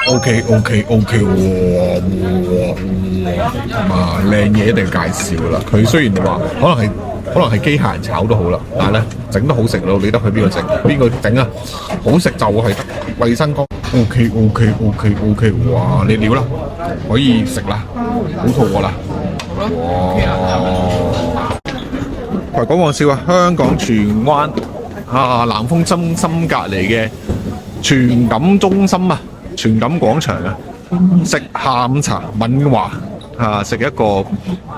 OK，哇，靚嘢一定介紹啦。佢雖然話可能係機械人炒都好啦，但係咧整得好食咯，理得佢邊個整啊？好食就係得衞生乾。OK，哇！你料啦，可以食啦，好肚餓啦。哇！講講笑啊，香港荃灣南豐中心隔離嘅荃錦中心啊，荃錦廣場啊，食下午茶敏華食一個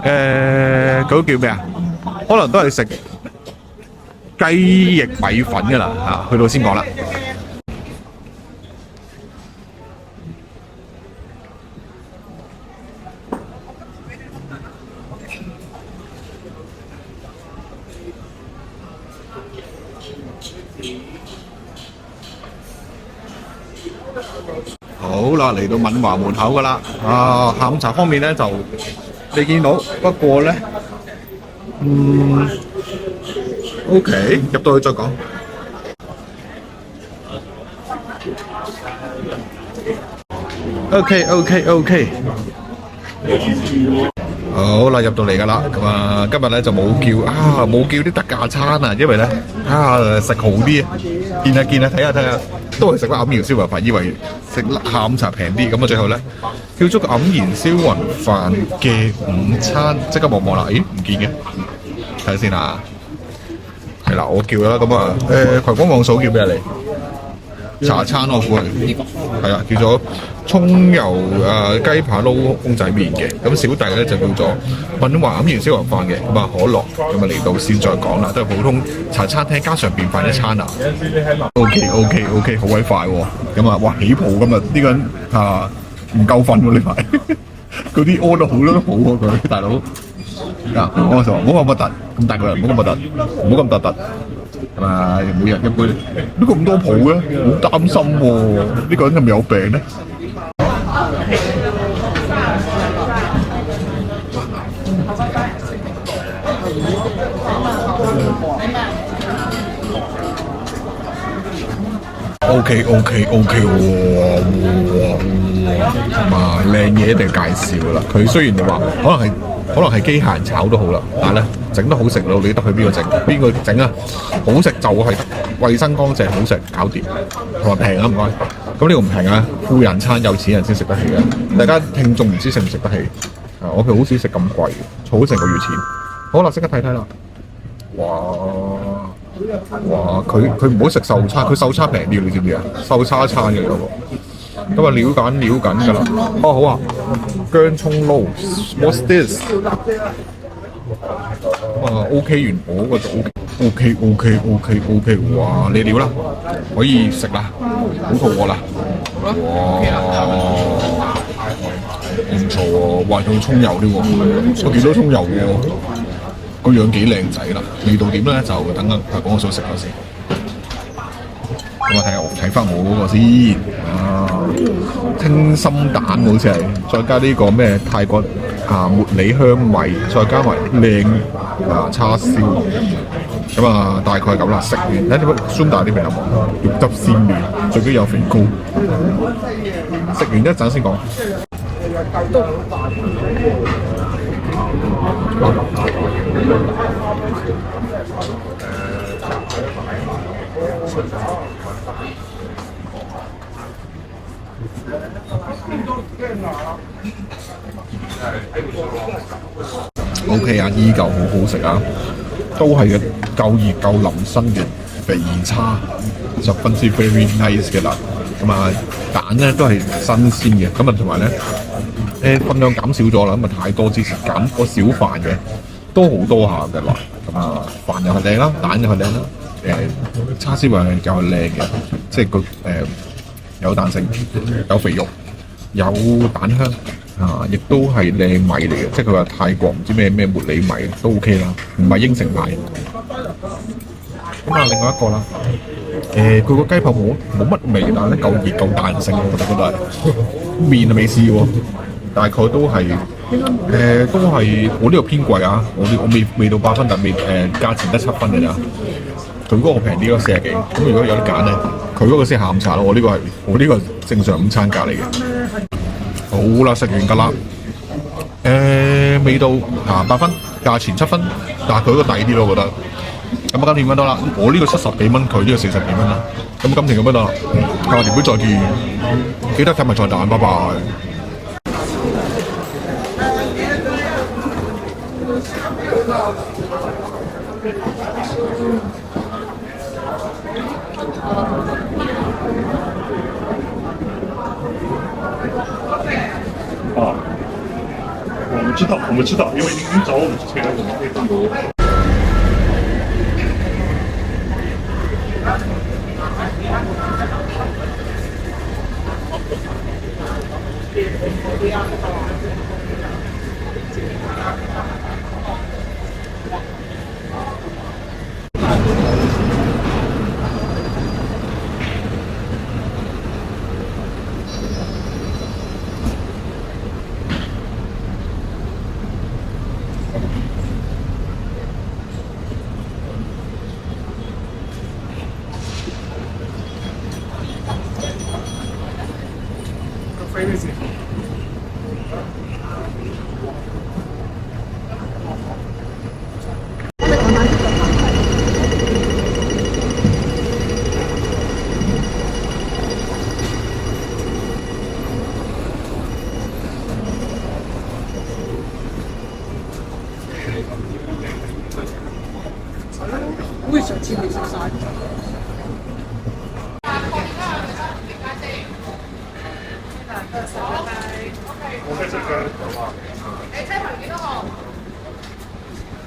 嗰個叫咩啊？可能都係食雞翼米粉噶啦去到先講啦。好啦，嚟到敏華門口噶啦。下午茶方面咧就未見到，不過咧，OK， 入到去再講。OK。好啦，入到嚟噶啦。咁啊，今日咧就冇叫啲特價餐啊，因為咧食好啲啊。見下睇下，都係食個黯然銷魂飯，以為食下午茶平啲，咁啊最後咧叫咗個黯然銷魂飯嘅午餐，即刻望啦，咦唔見嘅，睇下先啊。係啦，我叫啦，咁啊葵芳網數叫咩嚟？茶餐我估係啊，叫咗葱油雞扒撈公仔麵嘅。咁小弟咧就叫做敏華黯然銷魂飯嘅。咁啊可樂，咁啊嚟到先再講啦，都係普通茶餐廳家常便飯一餐啊。OK， 好鬼快喎。咁啊，哇起泡咁啊，呢個人唔夠瞓喎呢排，嗰啲屙得好多都好喎佢大佬。我就話唔好咁核突，咁大個人唔好咁核突，唔好咁突突。係嘛？每日一杯，都咁多泡嘅，好擔心喎。呢個人係咪有病咧？OK，哇，靚嘢一定介紹啦。佢雖然話可能係機械人炒都好啦，但係咧整得好食咯，理得佢邊個整啊？好食就係得衞生乾淨，好食搞掂，同埋平啊唔該。咁呢個唔平啊，富人餐有錢人先食得起嘅。大家聽眾唔知食唔食得起？我好少食咁貴嘅，儲成個月錢。好啦，即刻睇啦。哇！佢唔好食瘦叉，佢瘦叉平啲，你知唔知啊？瘦叉餐嘅嗰個。咁啊，撩緊㗎啦。好啊，薑葱撈 ，what's this？ OK 完我嗰個就 OK，哇！你料啦，可以食啦，好肚餓啦。哇！唔錯喎，哇！仲有葱油添喎，我見到葱油喎，個樣幾靚仔啦。味道點咧？就等啊，講我想食咗先。咁我睇翻我嗰個先，清心蛋好似係，再加呢個咩泰國茉莉香米，再加埋靚叉燒，咁大概咁啦。食完睇點樣大啲味有冇？肉汁鮮嫩，最緊要有肥膏。食完一陣先講。OK 啊，依舊好好食啊，都係嘅，夠熱夠腍身嘅肥叉，十分之 very nice 嘅啦。咁蛋咧都係新鮮嘅，咁同埋咧分量減少咗啦，咁太多之前減個小飯嘅，都好多下嘅啦。咁飯又係靚啦，蛋又係靚啦，叉燒又係靚嘅，即係個有彈性，有肥肉，有蛋香。亦都係靚米嚟嘅，即係佢話泰國唔知咩茉莉米都 OK 啦，唔係應承牌。咁另外一個啦，佢個雞泡冇乜味，但係咧夠熱夠彈性，我覺得都係。麵未試喎，大概都係我呢個偏貴啊，我未到8分，但價錢得7分嘅咋。佢嗰個平啲咯，40幾。咁如果有得揀咧，佢嗰個先下午茶咯。我呢個係正常午餐價嚟嘅。好啦，食完㗎啦。味道8分，價錢7分，但係佢嗰個抵啲咯，我覺得。咁今次點樣多啦？我呢個70幾蚊，佢呢個40幾蚊啦。咁今次咁樣多啦。下條片再見，記得睇埋菜單，拜拜。啊，我们知道，因为您找我们之前，我们会更多。好似上次未食晒。我在这个，好吧。你車牌幾多號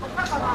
？6級啊！